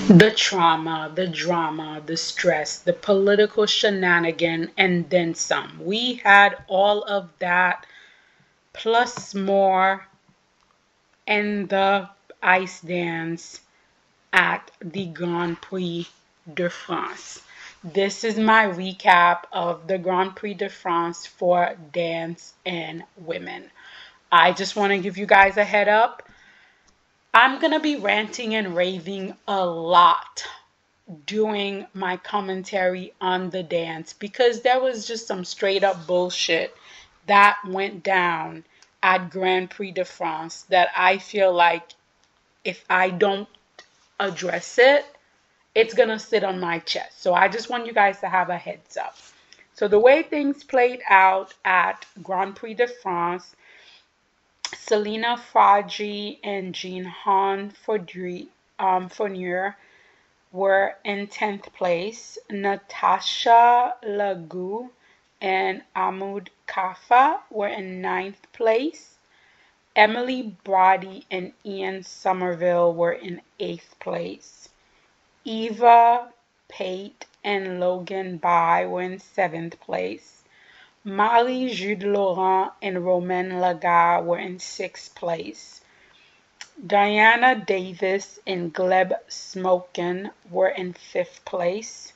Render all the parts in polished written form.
The trauma, the drama, the stress, the political shenanigan, and then some. We had all of that plus more in the ice dance at the Grand Prix de France. This is my recap of the Grand Prix de France for dance and women. I just want to give you guys a head up. I'm going to be ranting and raving a lot doing my commentary on the dance because there was just some straight up bullshit that went down at Grand Prix de France that I feel like if I don't address it, it's gonna sit on my chest. So I just want you guys to have a heads up. So the way things played out at Grand Prix de France, Selena Fragi and Jean Han Fournier were in 10th place. Natasha Lagu and Ahmoud Kafa were in 9th place. Emily Brody and Ian Somerville were in 8th place. Eva Pate and Logan Bai were in 7th place. Marie Jude Laurent and Romain Lagarde were in 6th place. Diana Davis and Gleb Smokin were in 5th place.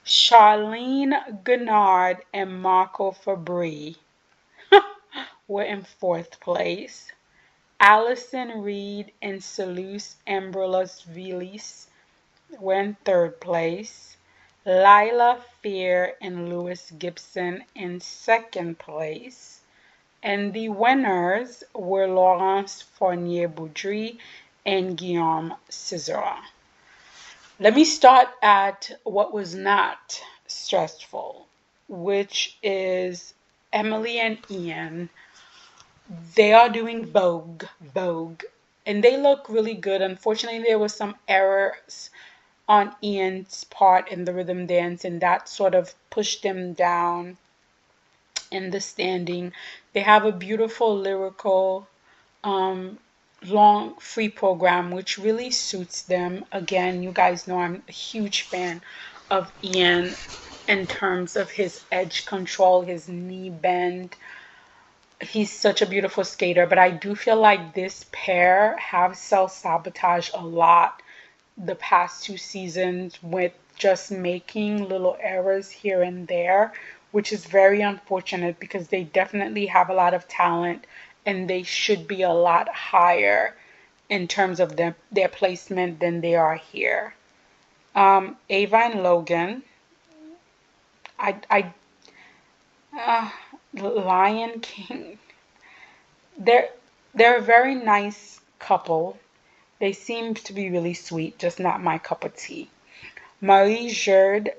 Charlene Gunnard and Marco Fabri were in 4th place. Allison Reed and Seleuce Ambrosvilis were in 3rd place. Lila Fear and Lewis Gibson in 2nd place. And the winners were Laurence Fournier-Boudry and Guillaume Cizera. Let me start at what was not stressful, which is Emily and Ian. They are doing Vogue, and they look really good. Unfortunately, there was some errors on Ian's part in the rhythm dance, and that sort of pushed him down in the standing. They have a beautiful lyrical long free program which really suits them. Again, you guys know I'm a huge fan of Ian in terms of his edge control, his knee bend. He's such a beautiful skater, but I do feel like this pair have self-sabotaged a lot the past 2 seasons with just making little errors here and there, which is very unfortunate because they definitely have a lot of talent and they should be a lot higher in terms of their placement than they are here. Ava and Logan, I uh, Lion King. They're they're a very nice couple. They seem to be really sweet, just not my cup of tea. Marie Jerde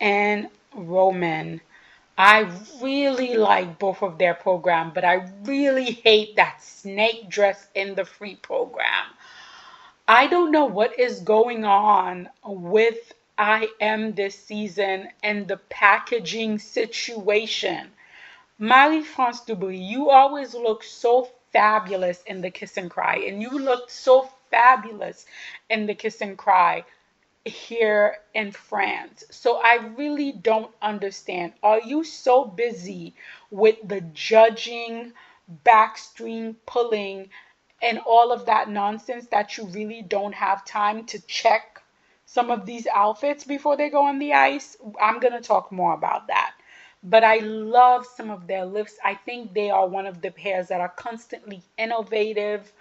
and Roman. I really like both of their program, but I really hate that snake dress in the free program. I don't know what is going on with I Am this season and the packaging situation. Marie-France Dubreuil, you always look so fabulous in the Kiss and Cry, and you looked so fabulous in the Kiss and Cry here in France. So I really don't understand. Are you so busy with the judging, backstream pulling, and all of that nonsense that you really don't have time to check some of these outfits before they go on the ice? I'm going to talk more about that. But I love some of their lifts. I think they are one of the pairs that are constantly innovative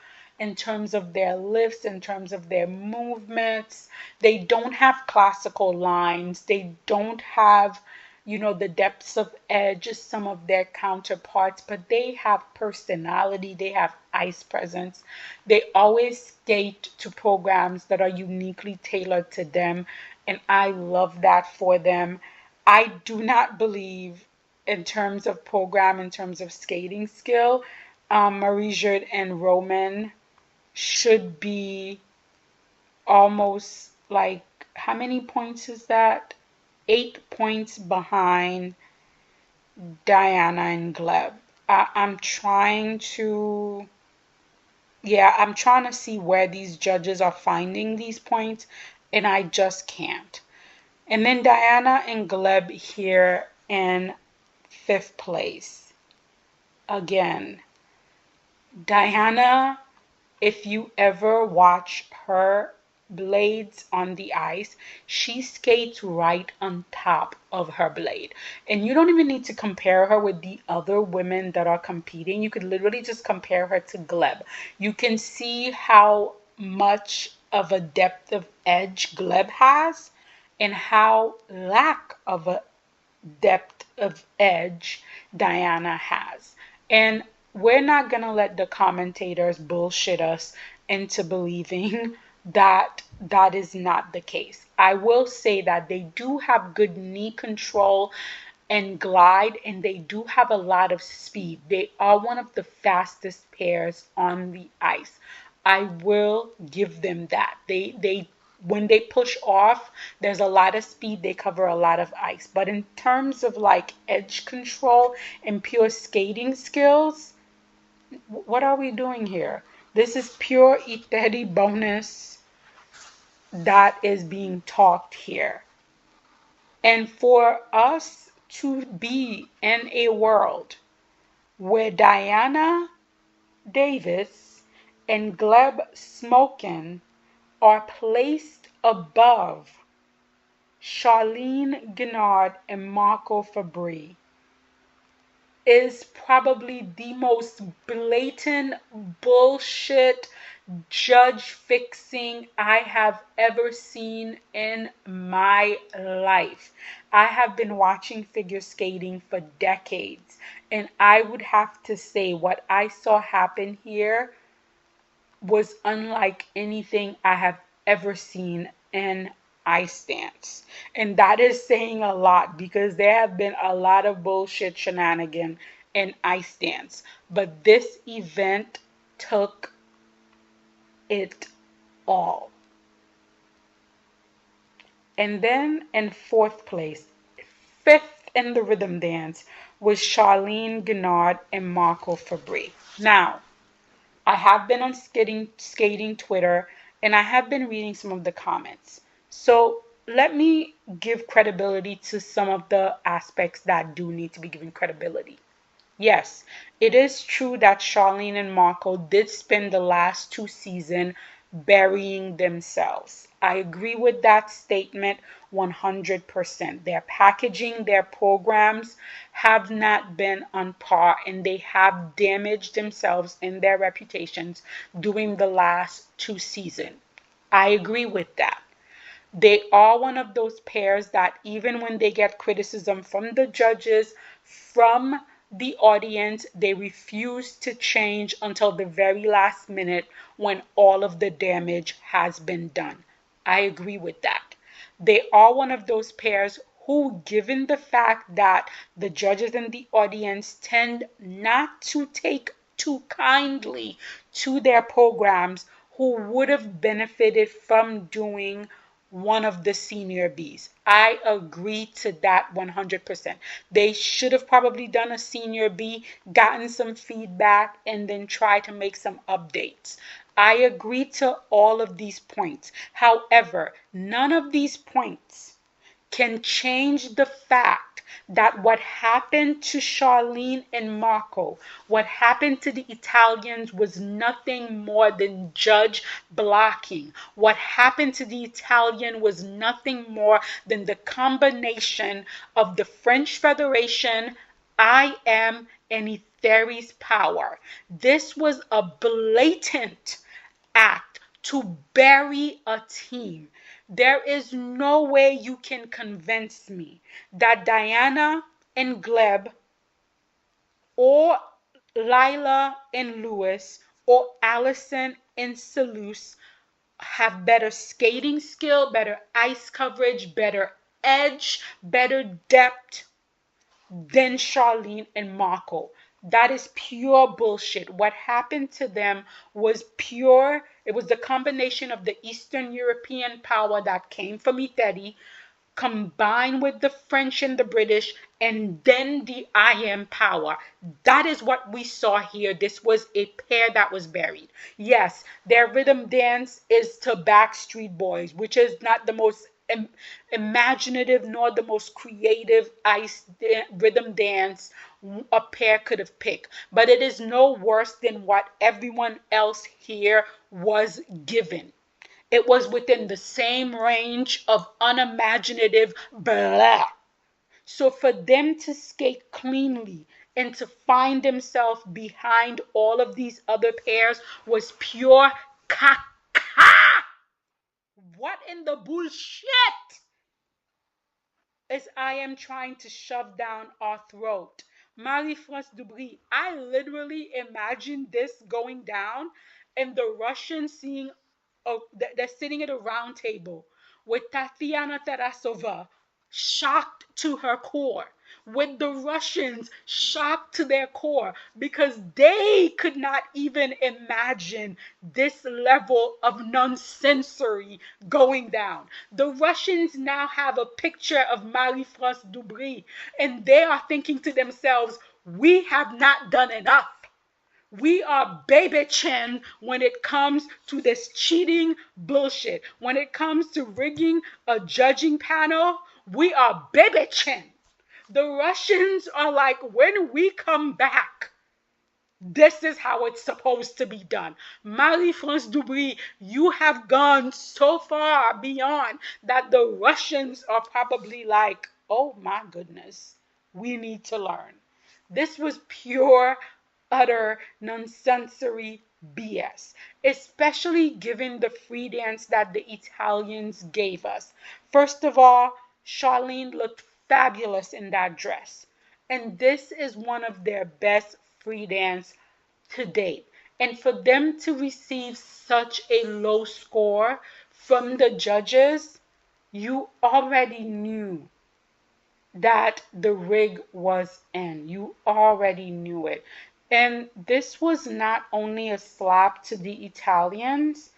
in terms of their lifts, in terms of their movements. They don't have classical lines. They don't have, the depths of edge some of their counterparts, but they have personality. They have ice presence. They always skate to programs that are uniquely tailored to them, and I love that for them. I do not believe in terms of program, in terms of skating skill, Marie Jerde and Roman should be almost like, how many points is that? 8 points behind Diana and Gleb. I'm trying to, yeah, I'm trying to see where these judges are finding these points. and I just can't. And then Diana and Gleb here in fifth place. Again, Diana, if you ever watch her blades on the ice, she skates right on top of her blade. And you don't even need to compare her with the other women that are competing. You could literally just compare her to Gleb. You can see how much of a depth of edge Gleb has and how lack of a depth of edge Diana has. And we're not going to let the commentators bullshit us into believing that that is not the case. I will say that they do have good knee control and glide, and they do have a lot of speed. They are one of the fastest pairs on the ice. I will give them that. They when they push off, there's a lot of speed, they cover a lot of ice. But in terms of like edge control and pure skating skills, what are we doing here? This is pure Iteri bonus that is being talked here. And for us to be in a world where Diana Davis and Gleb Smokin are placed above Charlene Guinard and Marco Fabri is probably the most blatant bullshit judge fixing I have ever seen in my life. I have been watching figure skating for decades, and I would have to say what I saw happen here was unlike anything I have ever seen in ice dance. And that is saying a lot because there have been a lot of bullshit shenanigans in ice dance. But this event took it all. And then in fourth place, fifth in the rhythm dance, was Charlene Guinard and Marco Fabri. Now, I have been on skating Twitter, and I have been reading some of the comments. So let me give credibility to some of the aspects that do need to be given credibility. Yes, it is true that Charlene and Marco did spend the last two seasons burying themselves. I agree with that statement 100%. Their packaging, their programs have not been on par, and they have damaged themselves and their reputations during the last two seasons. I agree with that. They are one of those pairs that even when they get criticism from the judges, from the audience, they refuse to change until the very last minute when all of the damage has been done. I agree with that. They are one of those pairs who, given the fact that the judges and the audience tend not to take too kindly to their programs, who would have benefited from doing one of the senior Bs. I agree to that 100%. They should have probably done a senior B, gotten some feedback, and then try to make some updates. I agree to all of these points. However, none of these points can change the fact that what happened to Charlene and Marco, what happened to the Italians, was nothing more than judge blocking. What happened to the Italian was nothing more than the combination of the French Federation, IM, and Etheri's power. This was a blatant act to bury a team. There is no way you can convince me that Diana and Gleb or Lila and Lewis or Allison and Selous have better skating skill, better ice coverage, better edge, better depth than Charlene and Marco. That is pure bullshit. What happened to them was pure, it was the combination of the Eastern European power that came from Italy combined with the French and the British, and then the I Am Power. That is what we saw here. This was a pair that was buried. Yes, their rhythm dance is to Backstreet Boys, which is not the most imaginative nor the most creative rhythm dance a pair could have picked. But it is no worse than what everyone else here was given. It was within the same range of unimaginative blah. So for them to skate cleanly and to find themselves behind all of these other pairs was pure caca. What in the bullshit is I am trying to shove down our throat? Marie-France Dubry, I literally imagined this going down and the Russians seeing, they're sitting at a round table with Tatiana Tarasova shocked to her core, with the Russians shocked to their core because they could not even imagine this level of nonsensory going down. The Russians now have a picture of Marie-France Dubry and they are thinking to themselves, we have not done enough. We are baby chin when it comes to this cheating bullshit. When it comes to rigging a judging panel, we are baby chin. The Russians are like, when we come back, this is how it's supposed to be done. Marie-France Dubry, you have gone so far beyond that the Russians are probably like, oh my goodness, we need to learn. This was pure, utter, nonsensory BS, especially given the free dance that the Italians gave us. First of all, Charlene looked fabulous in that dress. And this is one of their best free dance to date. And for them to receive such a low score from the judges, you already knew that the rig was in. You already knew it. And this was not only a slap to the Italians,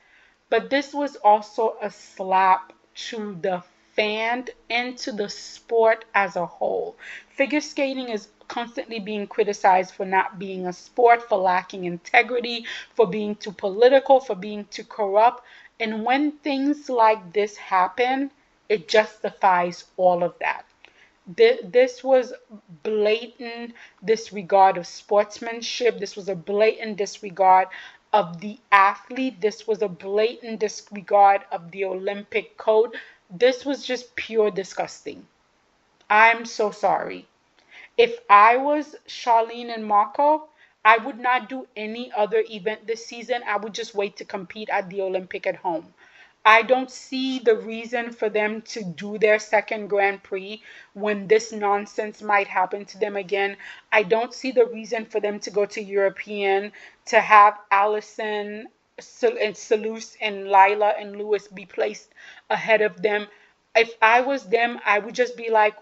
but this was also a slap to the fan and to the sport as a whole. Figure skating is constantly being criticized for not being a sport, for lacking integrity, for being too political, for being too corrupt. And when things like this happen, it justifies all of that. This was blatant disregard of sportsmanship. This was a blatant disregard of the athlete. This was a blatant disregard of the Olympic code. This was just pure disgusting. I'm so sorry. If I was Charlene and Marco, I would not do any other event this season. I would just wait to compete at the Olympic at home. I don't see the reason for them to do their second Grand Prix when this nonsense might happen to them again. I don't see the reason for them to go to European, to have Allison and Salus and Lila and Lewis be placed ahead of them. If I was them, I would just be like,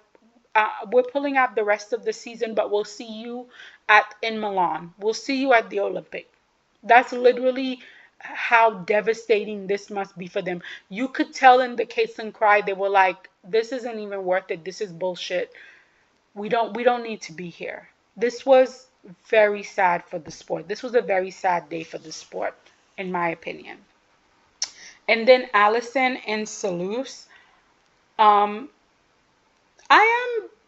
we're pulling out the rest of the season, but we'll see you in Milan. We'll see you at the Olympic. That's literally how devastating this must be for them. You could tell in the Case and Cry, they were like, this isn't even worth it. This is bullshit. We don't need to be here. This was very sad for the sport. This was a very sad day for the sport, in my opinion. And then Allison and Salus.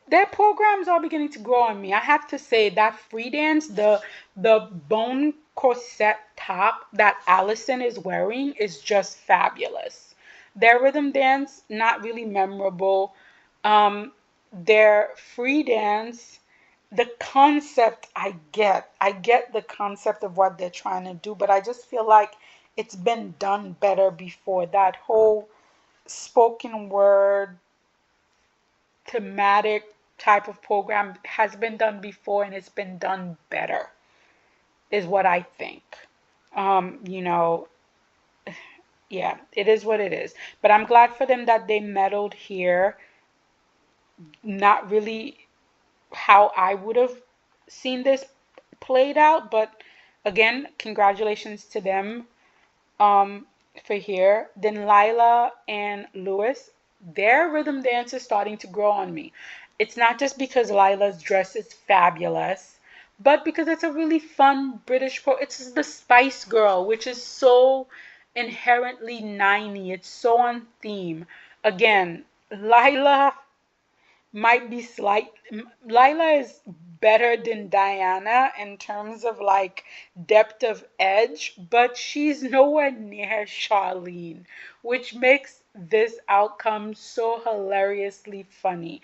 Their programs are beginning to grow on me. I have to say that free dance, the bone corset top that Allison is wearing is just fabulous. Their rhythm dance, not really memorable. Their free dance, the concept I get the concept of what they're trying to do, but I just feel like it's been done better before. That whole spoken word thematic type of program has been done before and it's been done better, is what I think. You know, yeah, it is what it is. But I'm glad for them that they medaled here. Not really how I would have seen this played out, but again, congratulations to them for here. Then Lila and Lewis. their rhythm dance is starting to grow on me. It's not just because Lila's dress is fabulous, but because it's a really fun British it's the Spice Girl, which is so inherently 90. It's so on theme. Again, Lila might be slight. Lila is better than Diana in terms of like depth of edge, but she's nowhere near Charlene, which makes this outcome so hilariously funny.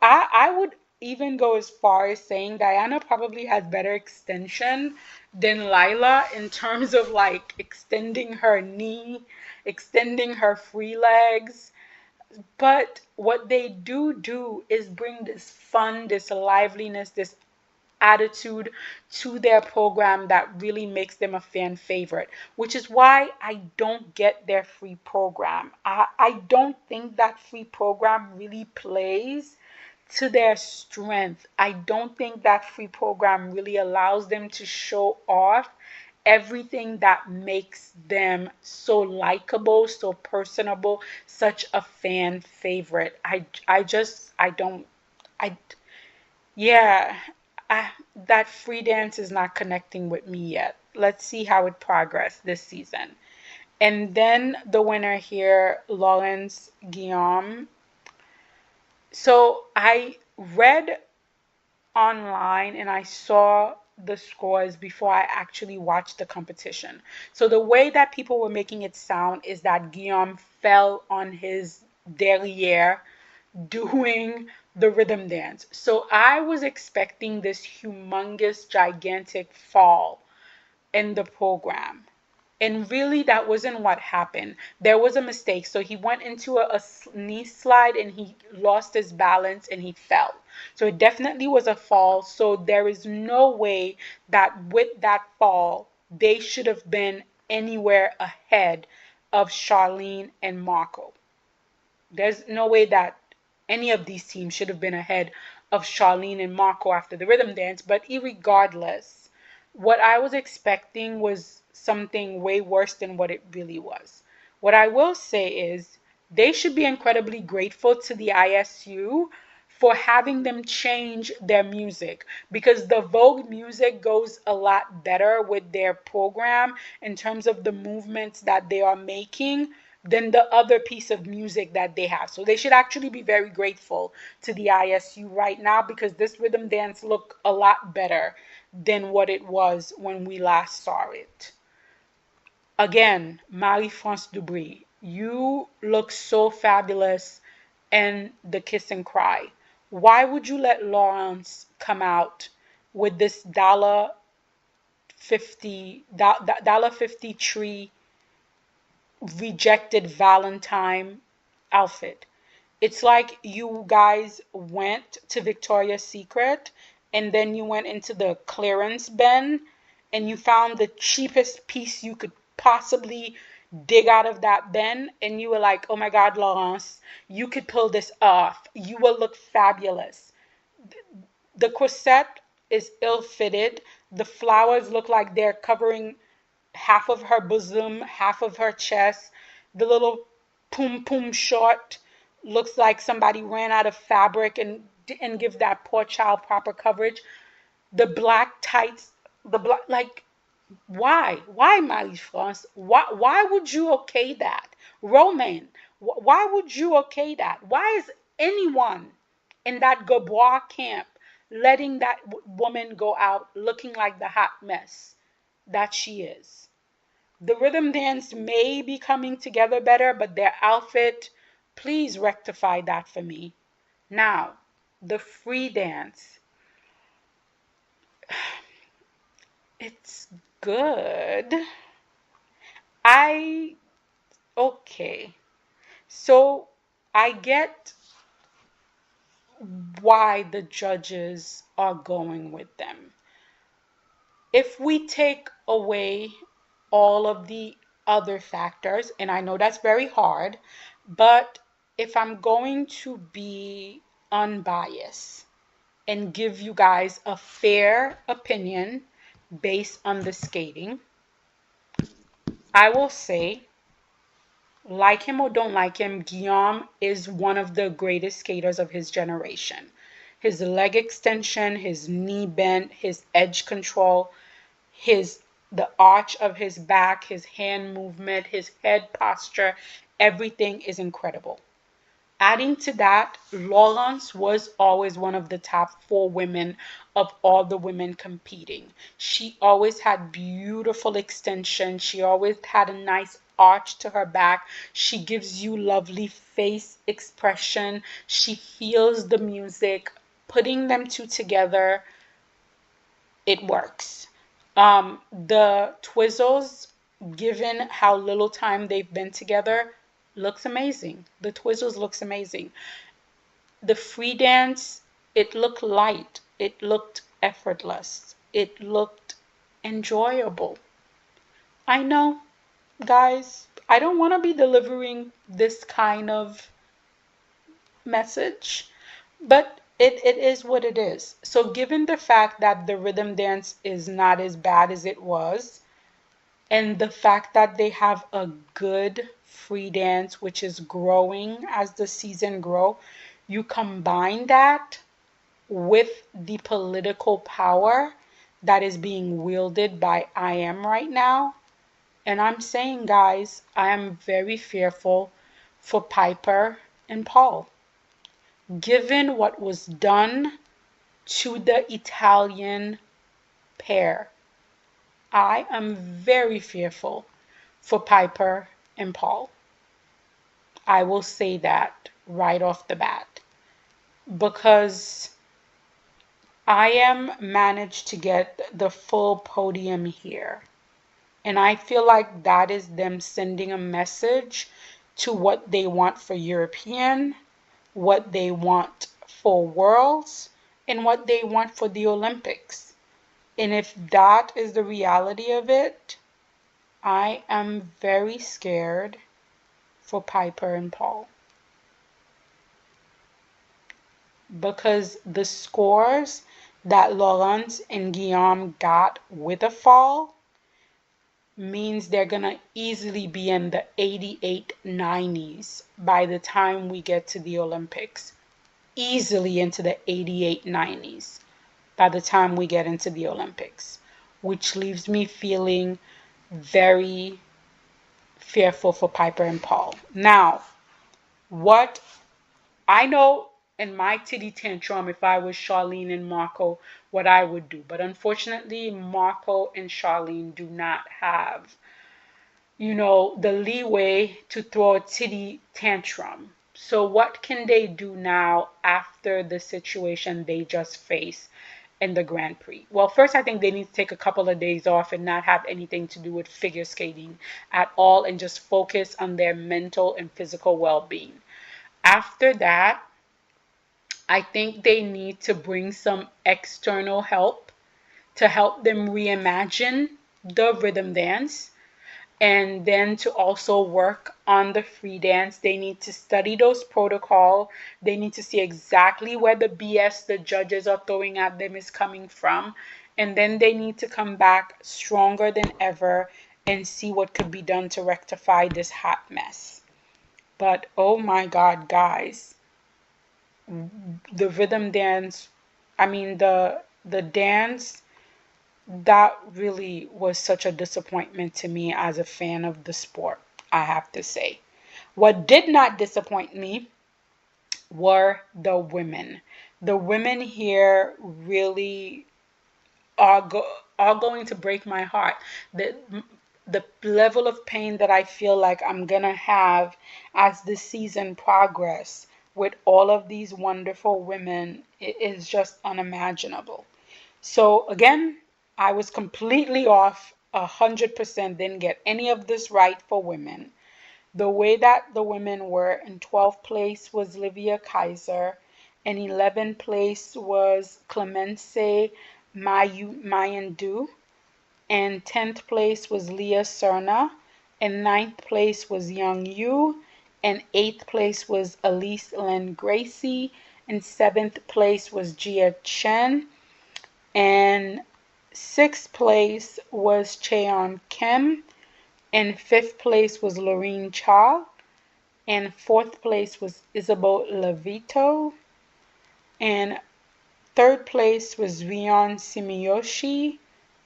I would even go as far as saying Diana probably has better extension than Lila in terms of like extending her knee, extending her free legs. But what they do is bring this fun, this liveliness, this attitude to their program that really makes them a fan favorite, which is why I don't get their free program. I don't think that free program really plays to their strength. I don't think that free program really allows them to show off everything that makes them so likable, so personable, such a fan favorite. I don't I yeah, that free dance is not connecting with me yet. Let's see how it progresses this season. And then the winner here, Lawrence Guillaume. So I read online and I saw the scores before I actually watched the competition. So the way that people were making it sound is that Guillaume fell on his derriere doing the rhythm dance. So I was expecting this humongous, gigantic fall in the program. And really, that wasn't what happened. There was a mistake. So he went into a knee slide and he lost his balance and he fell. So it definitely was a fall. So there is no way that with that fall, they should have been anywhere ahead of Charlene and Marco. There's no way that any of these teams should have been ahead of Charlene and Marco after the rhythm dance. But irregardless, what I was expecting was something way worse than what it really was. What I will say is they should be incredibly grateful to the ISU for having them change their music because the Vogue music goes a lot better with their program in terms of the movements that they are making than the other piece of music that they have. So they should actually be very grateful to the ISU right now because this rhythm dance look a lot better than what it was when we last saw it. Again, Marie-France Dubry, you look so fabulous in the kiss and cry. Why would you let Lawrence come out with this $50 tree rejected Valentine outfit? It's like you guys went to Victoria's Secret and then you went into the clearance bin and you found the cheapest piece you could possibly dig out of that bin and you were like, oh my God, Laurence, you could pull this off. You will look fabulous. The corset is ill fitted. The flowers look like they're covering half of her bosom, half of her chest. The little pum pum short looks like somebody ran out of fabric and didn't give that poor child proper coverage. The black tights, the black like why Marie France? Why would you okay that? Roman, why would you okay that? Why is anyone in that Gabois camp letting that woman go out looking like the hot mess that she is? The rhythm dance may be coming together better, but their outfit, please rectify that for me. Now, the free dance. It's good. I, okay. So I get why the judges are going with them. If we take away all of the other factors, and I know that's very hard, but if I'm going to be unbiased and give you guys a fair opinion based on the skating, I will say Like him or don't like him, Guillaume is one of the greatest skaters of his generation. His leg extension, his knee bend, his edge control, his the arch of his back, his hand movement, his head posture, everything is incredible. Adding to that, Laurence was always one of the top four women of all the women competing. She always had beautiful extension. She always had a nice arch to her back. She gives you lovely face expression. She feels the music. Putting them two together, it works. The Twizzles, given how little time they've been together, looks amazing. The Twizzles looks amazing. The free dance, it looked light. It looked effortless. It looked enjoyable. I know, guys, I don't want to be delivering this kind of message, but it is what it is. So, given the fact that the rhythm dance is not as bad as it was, and the fact that they have a good free dance, which is growing as the season grow, you combine that with the political power that is being wielded by IM right now. And I'm saying, guys, I am very fearful for Piper and Paul. Given what was done to the Italian pair, I am very fearful for Piper and Paul. I will say that right off the bat because IM managed to get the full podium here. And I feel like that is them sending a message to what they want for European, what they want for Worlds, and what they want for the Olympics. And if that is the reality of it, I am very scared for Piper and Paul. Because the scores that Laurence and Guillaume got with a fall means they're going to easily be in the 88 90s by the time we get to the Olympics. Easily into the 88 90s by the time we get into the Olympics, which leaves me feeling very fearful for Piper and Paul. Now, what I know in my titty tantrum, if I was Charlene and Marco, what I would do. But unfortunately, Marco and Charlene do not have, the leeway to throw a titty tantrum. So what can they do now after the situation they just faced in the Grand Prix? Well, first, I think they need to take a couple of days off and not have anything to do with figure skating at all and just focus on their mental and physical well-being. After that, I think they need to bring some external help to help them reimagine the rhythm dance and then to also work on the free dance. They need to study those protocol. They need to see exactly where the BS the judges are throwing at them is coming from. And then they need to come back stronger than ever and see what could be done to rectify this hot mess. But oh my God, guys, the rhythm dance, I mean the dance, that really was such a disappointment to me as a fan of the sport, I have to say. What did not disappoint me were the women. The women here really are are going to break my heart. The the level of pain that I feel like I'm gonna have as the season progress with all of these wonderful women is just unimaginable. So again, I was completely off 100%, didn't get any of this right for women. The way that the women were: in 12th place was Livia Kaiser, in 11th place was Clemence Mayendu, and 10th place was Leah Serna, and 9th place was Young Yu, and 8th place was Elise Lynn Gracie, and 7th place was Jia Chen, and 6th place was Cheon Kim, and 5th place was Lorene Cha, and fourth place was Isabel Levito, and third place was Rion Sumiyoshi,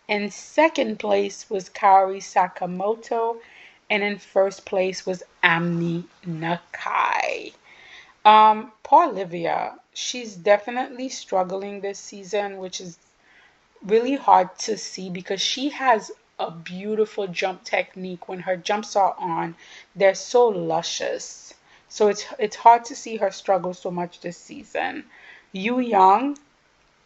and second place was Kaori Sakamoto, and in first place was Amni Nakai. Poor Olivia, she's definitely struggling this season, which is really hard to see because she has a beautiful jump technique. When her jumps are on, they're so luscious. So it's hard to see her struggle so much this season. Yu Young,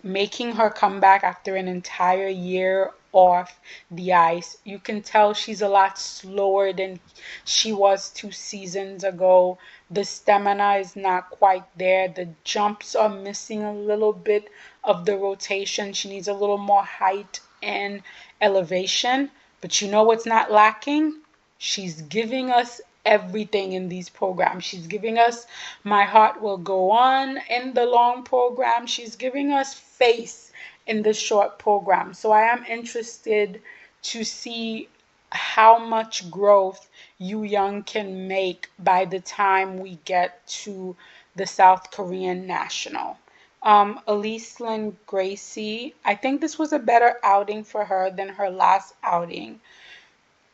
making her comeback after an entire year off the ice. You can tell she's a lot slower than she was 2 seasons ago. The stamina is not quite there. The jumps are missing a little bit of the rotation. She needs a little more height and elevation. But you know what's not lacking? She's giving us everything in these programs. She's giving us My Heart Will Go On in the long program. She's giving us Face in the short program. So I am interested to see how much growth Yu Young can make by the time we get to the South Korean national. Elise Lynn Gracie, I think this was a better outing for her than her last outing.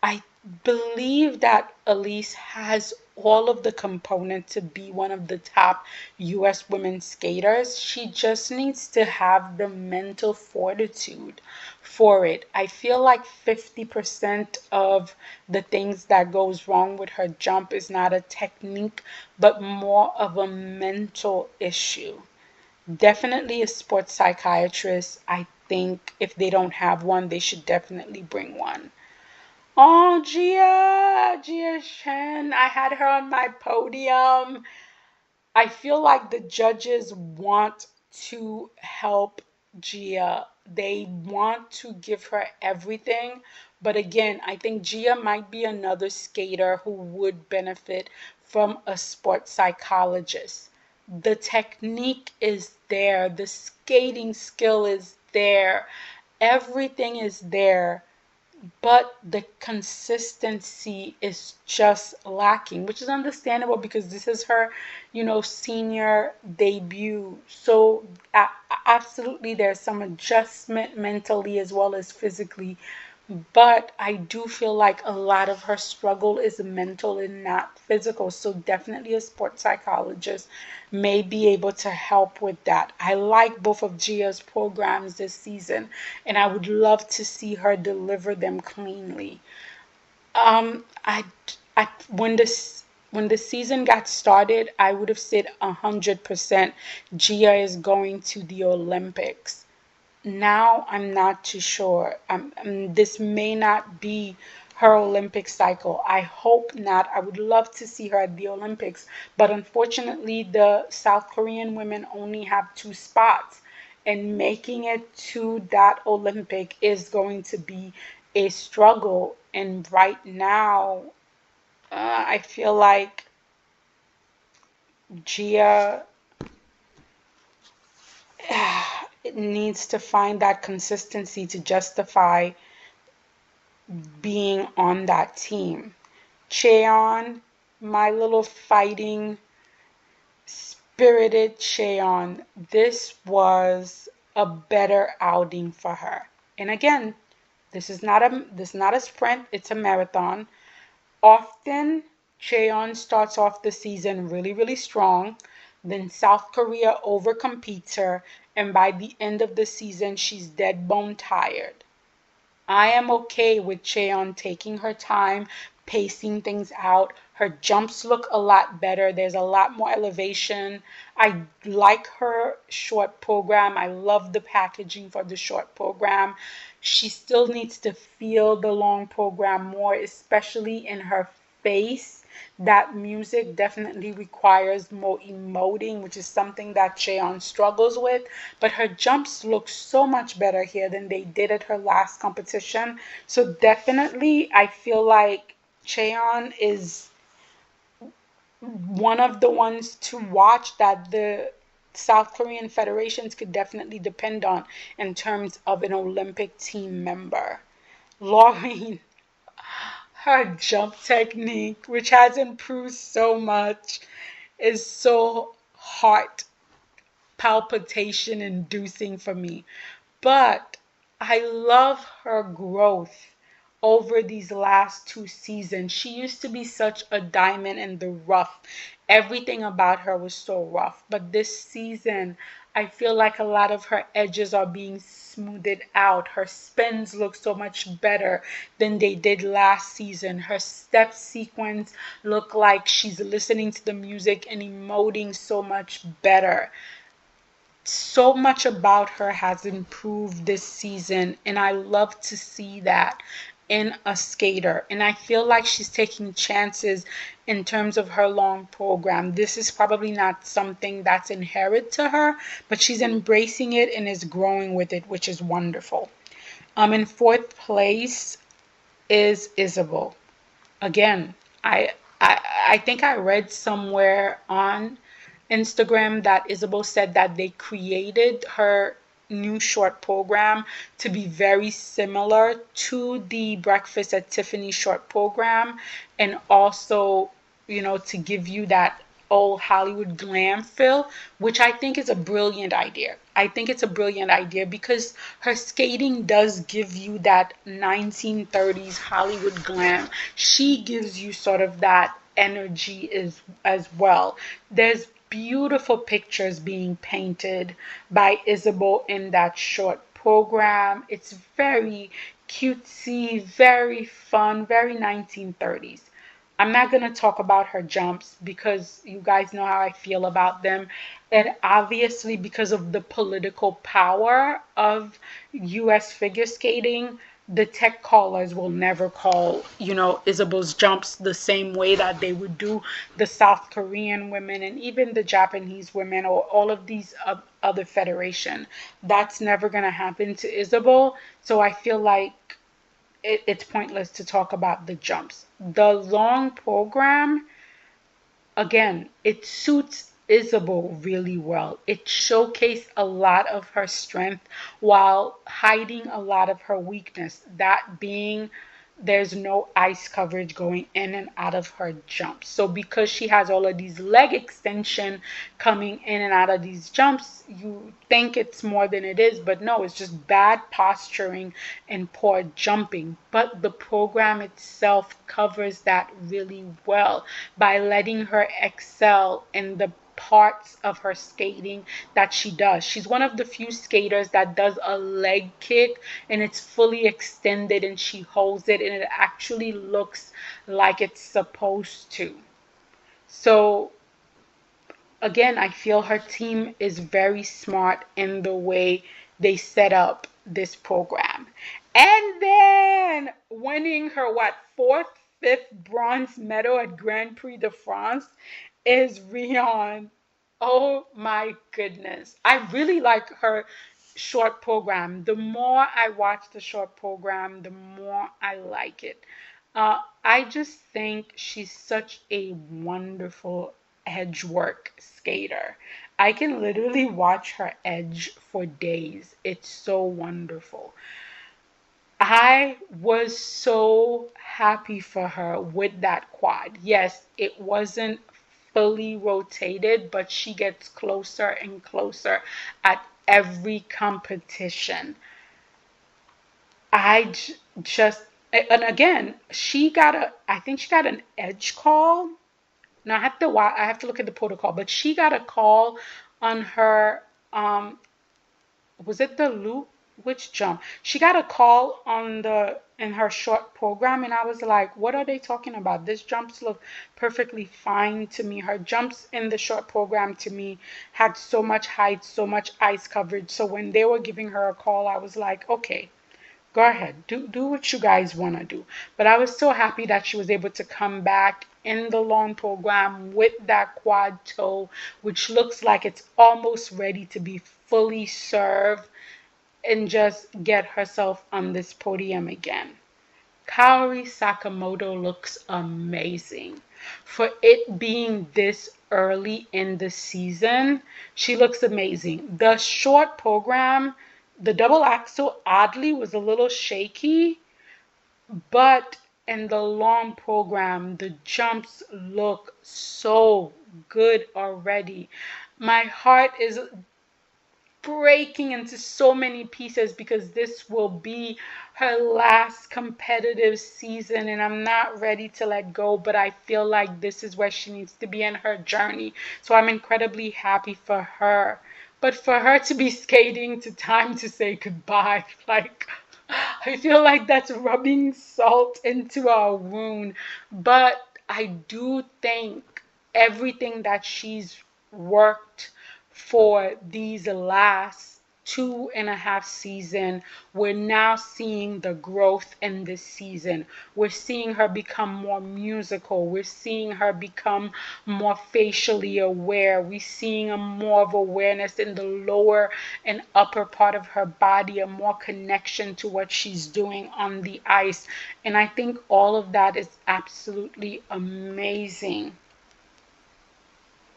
I believe that Elise has all of the components to be one of the top US women skaters. She just needs to have the mental fortitude for it. I feel like 50% of the things that goes wrong with her jump is not a technique, but more of a mental issue. Definitely a sports psychiatrist. I think if they don't have one, they should definitely bring one. Oh, Gia Shen. I had her on my podium. I feel like the judges want to help Gia. They want to give her everything. But again, I think Gia might be another skater who would benefit from a sports psychologist. The technique is there, the skating skill is there, everything is there, but the consistency is just lacking, which is understandable because this is her, senior debut. So absolutely, there's some adjustment mentally as well as physically. But I do feel like a lot of her struggle is mental and not physical. So definitely a sports psychologist may be able to help with that. I like both of Gia's programs this season, and I would love to see her deliver them cleanly. When the season got started, I would have said 100% Gia is going to the Olympics. Now I'm not too sure. This may not be her Olympic cycle. I hope not. I would love to see her at the Olympics, but unfortunately, the South Korean women only have 2 spots, and making it to that Olympic is going to be a struggle. And right now, I feel like Gia it needs to find that consistency to justify being on that team. Cheon, my little fighting spirited Cheon, this was a better outing for her. And again, this is not a sprint, it's a marathon. Often Cheon starts off the season really, really strong. Then South Korea overcompetes her, and by the end of the season, she's dead bone tired. I am okay with Cheon taking her time, pacing things out. Her jumps look a lot better. There's a lot more elevation. I like her short program. I love the packaging for the short program. She still needs to feel the long program more, especially in her face. That music definitely requires more emoting, which is something that Cheon struggles with. But her jumps look so much better here than they did at her last competition. So definitely, I feel like Cheon is one of the ones to watch that the South Korean federations could definitely depend on in terms of an Olympic team member. Laureen, her jump technique, which has improved so much, is so heart palpitation inducing for me. But I love her growth over these last two seasons. She used to be such a diamond in the rough. Everything about her was so rough. But this season, I feel like a lot of her edges are being smoothed out. Her spins look so much better than they did last season. Her step sequence look like she's listening to the music and emoting so much better. So much about her has improved this season, and I love to see that in a skater. And I feel like she's taking chances in terms of her long program. This is probably not something that's inherent to her, but she's embracing it and is growing with it, which is wonderful. In fourth place is Isabel. Again, I think I read somewhere on Instagram that Isabel said that they created her new short program to be very similar to the Breakfast at Tiffany short program, and also, to give you that old Hollywood glam feel, which I think is a brilliant idea. I think it's a brilliant idea because her skating does give you that 1930s Hollywood glam. She gives you sort of that energy as well. There's beautiful pictures being painted by Isabel in that short program. It's very cutesy, very fun, very 1930s. I'm not going to talk about her jumps because you guys know how I feel about them. And obviously, because of the political power of US figure skating, the tech callers will never call, Isabel's jumps the same way that they would do the South Korean women and even the Japanese women or all of these other federation. That's never going to happen to Isabel. So I feel like it's pointless to talk about the jumps. The long program, again, it suits Isabel really well. It showcased a lot of her strength while hiding a lot of her weakness. That being there's no ice coverage going in and out of her jumps. So because she has all of these leg extension coming in and out of these jumps, you think it's more than it is, but no, it's just bad posturing and poor jumping. But the program itself covers that really well by letting her excel in the parts of her skating that she does. She's one of the few skaters that does a leg kick and it's fully extended and she holds it and it actually looks like it's supposed to. So again, I feel her team is very smart in the way they set up this program. And then winning her, fourth, fifth bronze medal at Grand Prix de France is Rion. Oh my goodness. I really like her short program. The more I watch the short program, the more I like it. I just think she's such a wonderful edge work skater. I can literally watch her edge for days. It's so wonderful. I was so happy for her with that quad. Yes, it wasn't fully rotated, but she gets closer and closer at every competition. I just, and again, I think she got an edge call. Now I have to look at the protocol, but she got a call on her, was it the loop? Which jump? She got a call in her short program, and I was like, what are they talking about? This jumps look perfectly fine to me. Her jumps in the short program to me had so much height, so much ice coverage. So when they were giving her a call, I was like, okay, go ahead, do what you guys want to do. But I was so happy that she was able to come back in the long program with that quad toe, which looks like it's almost ready to be fully served and just get herself on this podium again. Kaori Sakamoto looks amazing. For it being this early in the season, she looks amazing. The short program, the double axel oddly was a little shaky, but and the long program. The jumps look so good already. My heart is breaking into so many pieces because this will be her last competitive season, and I'm not ready to let go, but I feel like this is where she needs to be in her journey. So I'm incredibly happy for her. But for her to be skating to Time to Say Goodbye, like, I feel like that's rubbing salt into our wound. But I do think everything that she's worked for these last 2.5 seasons, we're now seeing the growth in this season. We're seeing her become more musical. We're seeing her become more facially aware. We're seeing a more of awareness in the lower and upper part of her body, a more connection to what she's doing on the ice. And I think all of that is absolutely amazing.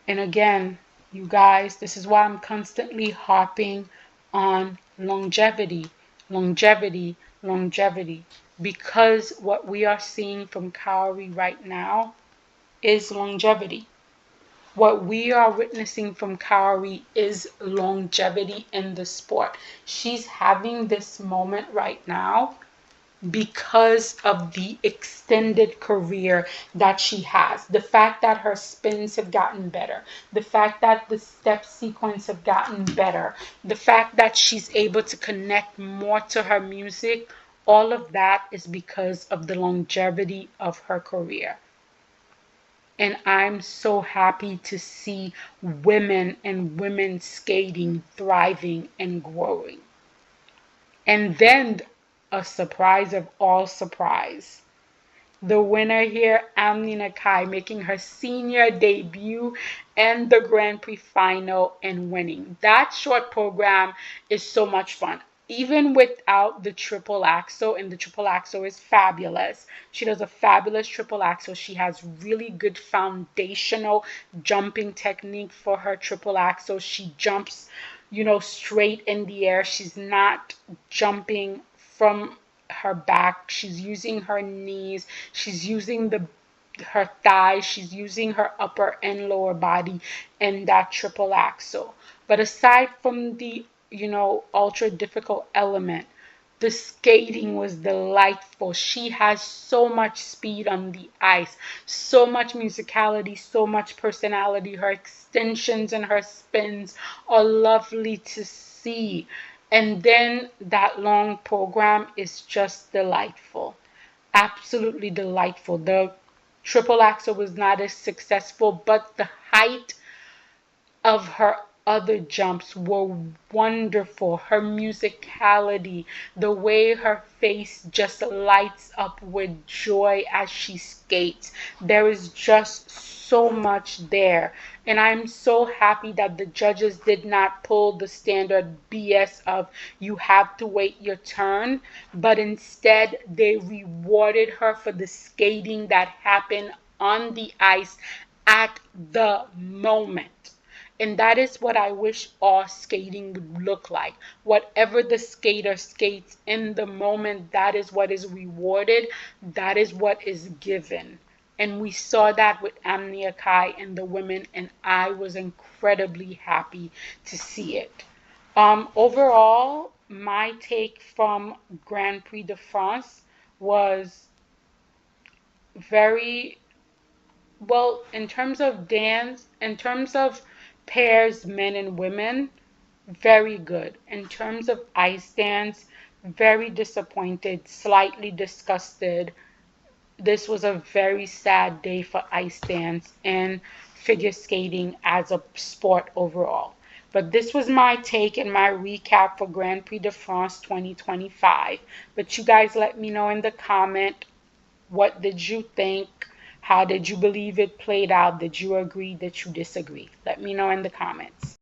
And again, you guys, this is why I'm constantly harping on longevity, longevity, longevity. Because what we are seeing from Kaori right now is longevity. What we are witnessing from Kaori is longevity in the sport. She's having this moment right now because of the extended career that she has. The fact that her spins have gotten better, the fact that the step sequence have gotten better, the fact that she's able to connect more to her music, all of that is because of the longevity of her career. And I'm so happy to see women and women skating thriving and growing. And then a surprise of all surprise. The winner here, Amnina Kai, making her senior debut and the Grand Prix final and winning. That short program is so much fun. Even without the triple axel, and the triple axel is fabulous. She does a fabulous triple axel. She has really good foundational jumping technique for her triple axel. She jumps, straight in the air. She's not jumping from her back. She's using her knees. She's using her thighs. She's using her upper and lower body in that triple axel. But aside from the, ultra difficult element, the skating was delightful. She has so much speed on the ice, so much musicality, so much personality. Her extensions and her spins are lovely to see. And then that long program is just delightful. Absolutely delightful. The triple axel was not as successful, but the height of her other jumps were wonderful. Her musicality, the way her face just lights up with joy as she skates. There is just so much there. And I'm so happy that the judges did not pull the standard BS of you have to wait your turn, but instead they rewarded her for the skating that happened on the ice at the moment. And that is what I wish all skating would look like. Whatever the skater skates in the moment, that is what is rewarded. That is what is given. And we saw that with Amnia Kai and the women, and I was incredibly happy to see it. Overall, my take from Grand Prix de France was very well, in terms of dance, in terms of pairs, men and women, very good. In terms of ice dance, very disappointed, slightly disgusted. This was a very sad day for ice dance and figure skating as a sport overall. But this was my take and my recap for Grand Prix de France 2025. But you guys let me know in the comment, what did you think? How did you believe it played out? Did you agree? Did you disagree? Let me know in the comments.